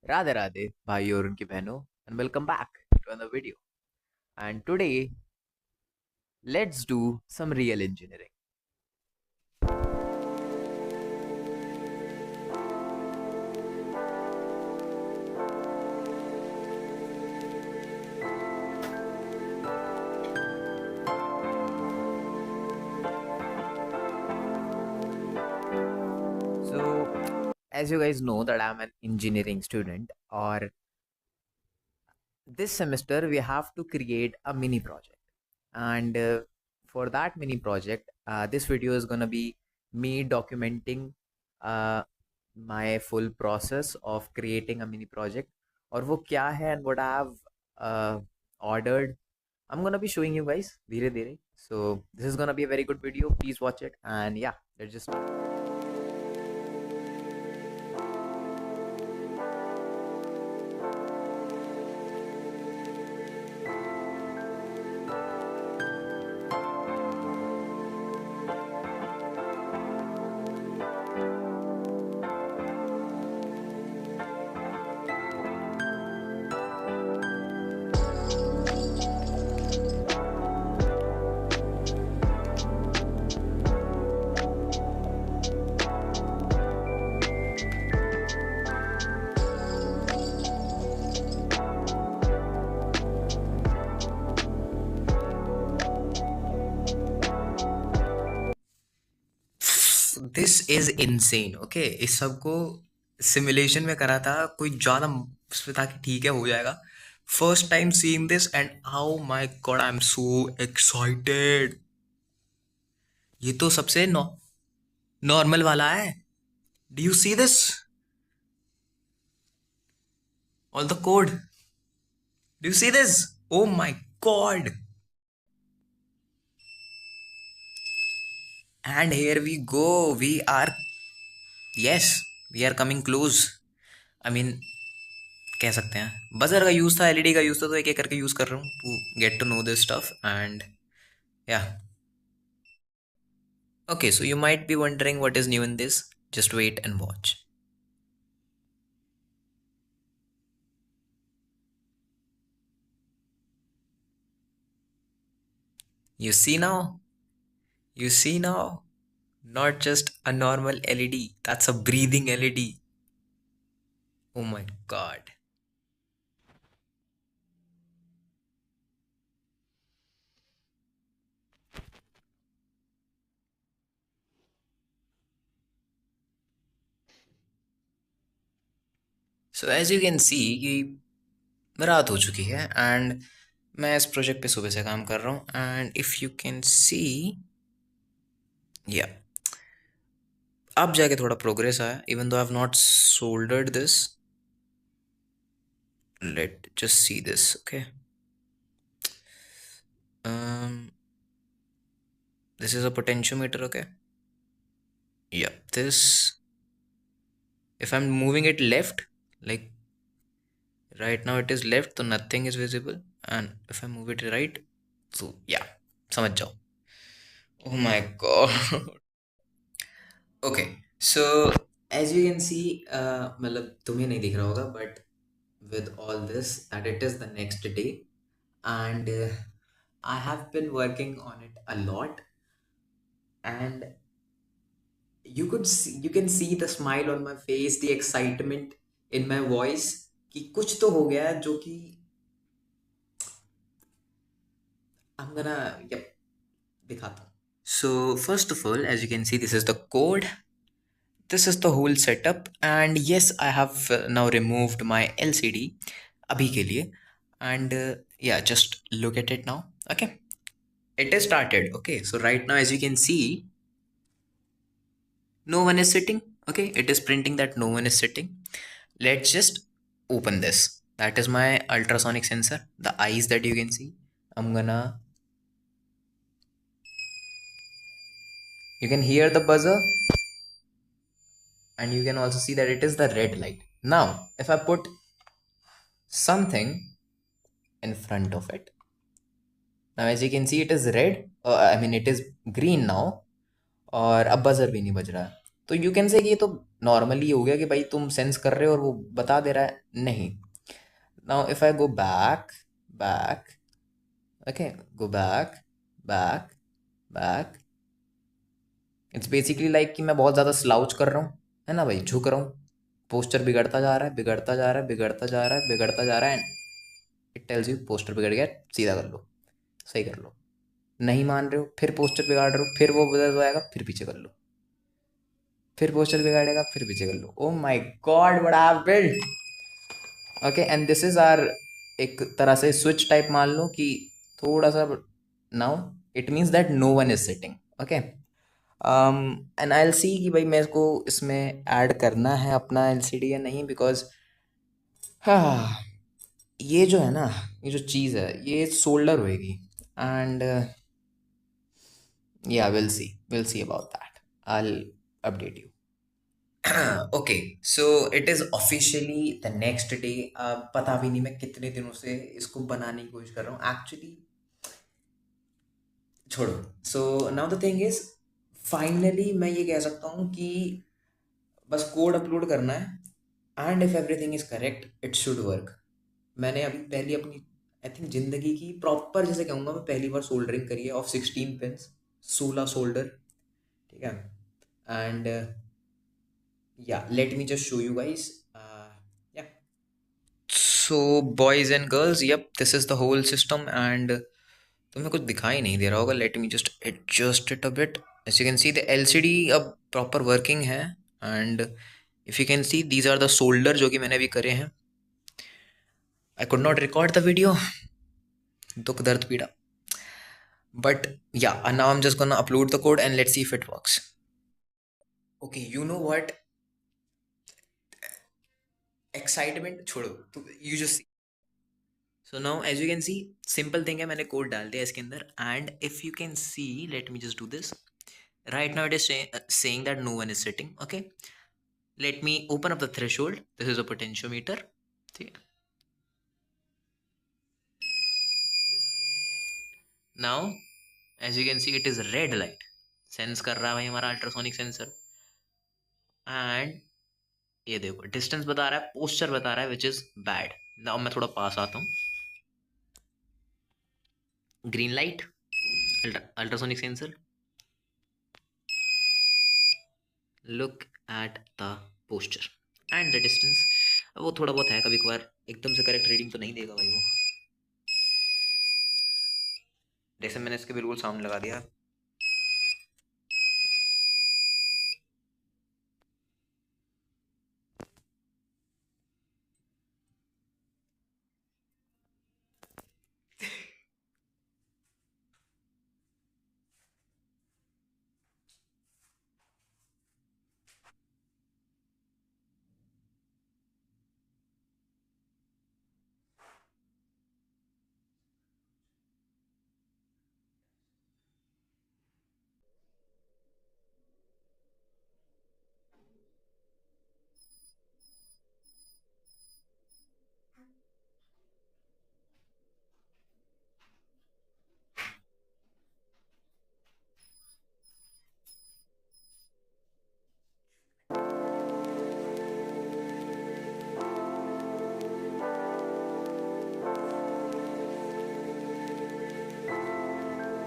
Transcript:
राधे राधे भाइयों और उनकी बहनों and welcome back to another video. And today let's do some real engineering. So as you guys know that I'm an engineering student, or this semester we have to create a mini project. And for that mini project, this video is gonna be me documenting uh, my full process of creating a mini project. और वो क्या है and what I have ordered, I'm gonna be showing you guys धीरे धीरे. So this is gonna be a very good video. Please watch it, and yeah, let's just start. This is insane. Okay, इस सब को simulation में करा था, कोई ज्यादा उसमें था कि ठीक है हो जाएगा। First time seeing this and how my god, I am so excited. ये तो सबसे नॉर्मल वाला है। Do you see this? All the code, do you see this? Oh my god. And here we go, we are, yes, we are coming close. I mean, कह सकते हैं buzzer का use था, एलईडी का use था, तो एक एक करके यूज़ कर रहा हूँ to get to know this stuff and yeah. Okay, so you might be wondering what is new in this, just wait and watch. You see now? You see now? Not just a normal LED, that's a breathing LED. Oh my god. So as you can see कि रात हो चुकी है and मैं इस project पे सुबह से काम कर रहा हूँ एंड इफ़ यू कैन सी, या, अब जाके थोड़ा प्रोग्रेस आया even though I have not soldered this. Let just see this, okay. This is a potentiometer, okay? Yeah, this, if I'm moving it left, like right now it is left, so nothing is visible. And if I move it right, so yeah, समझ जाओ। Oh my god. Okay, so as you can see, मतलब तुम्हें नहीं दिख रहा होगा, but with all this, that it is the next day, and I have been working on it a lot, and you can see the smile on my face, the excitement in my voice कि कुछ तो हो गया है जो कि I'm gonna, yep, दिखाता हूँ। So first of all, as you can see, this is the code. This is the whole setup, and yes, I have now removed my LCD अभी के लिए, and yeah, just look at it now. Okay, it is started. Okay, so right now, as you can see, no one is sitting. Okay, it is printing that no one is sitting. Let's just open this. That is my ultrasonic sensor, the eyes that you can see. I'm gonna, you can hear the buzzer, and you can also see that it is the red light. Now if I put something in front of it, now as you can see it is red, I mean it is green now, और अब buzzer भी नहीं बज रहा है. तो you can say कि ये तो नॉर्मली हो गया कि भाई तुम सेंस कर रहे हो और वो बता दे रहा है। नहीं, now if I go back, back, okay, go back, back, back, it's basically like कि मैं बहुत ज़्यादा स्लाउच कर रहा हूँ, है ना भाई, झुक रहा हूँ, पोस्चर बिगड़ता जा रहा है, बिगड़ता जा रहा है, बिगड़ता जा रहा है, बिगड़ता जा रहा है, and it tells you poster बिगड़ गया, सीधा कर लो, सही कर लो। नहीं मान रहे हो, फिर पोस्टर बिगाड़ रहे हो, फिर वो बदल जाएगा, फिर पीछे कर लो, फिर पोस्टर बिगाड़ेगा, फिर पीछे कर लो। Oh my god, what I have built. Okay, and this is our एक तरह से स्विच टाइप मान लो कि थोड़ा सा, now it means that no one is sitting. Okay, and I'll see कि भाई मेरे को इसमें ऐड करना है अपना एलसीडी या नहीं, बिकॉज हाँ, ये जो है ना, ये जो चीज़ है ये सोल्डर होएगी, एंड या will see about that, I will update you. Okay, so it is officially the next day. पता भी नहीं मैं कितने दिनों से इसको बनाने की कोशिश कर रहा हूँ एक्चुअली, छोड़ो। So now the thing is, finally मैं ये कह सकता हूँ कि बस कोड अपलोड करना है, and if everything is correct it should work. मैंने अभी पहली अपनी, आई थिंक, जिंदगी की प्रॉपर, जैसे कहूँगा मैं, पहली बार सोल्डरिंग करी है ऑफ 16 पिंस, 16 सोल्डर, ठीक है। And yeah let me just show you guys, yeah so boys and girls, yup, this is the whole system, and तुम्हें कुछ दिखाई नहीं दे रहा होगा, let me just adjust it a bit. As you can see the LCD अब proper working है, and if you can see these are the solder जो कि मैंने अभी करे हैं। I could not record the video, दुख दर्द पीड़ा, but yeah, and now I'm just gonna upload the code and let's see if it works. Okay, you know what, excitement छोड़ो, तो you just see. So now as you can see, simple thing है, मैंने code डाल दिया इसके अंदर, and if you can see, let me just do this. Right now it is saying that no one is sitting. Okay, let me open up the threshold. This is a potentiometer, ठीक है। Now as you can see it is red light, sense कर रहा है भाई हमारा ultrasonic sensor, and ये देखो distance बता रहा है, पोस्चर बता रहा है, विच इज बैड। नाउ मैं थोड़ा पास आता हूँ, green light, ultrasonic sensor, look at the posture and the distance. वो थोड़ा बहुत है, कभी कभार एकदम से करेक्ट रीडिंग तो नहीं देगा भाई वो, जैसे मैंने इसके बिल्कुल सामने लगा दिया,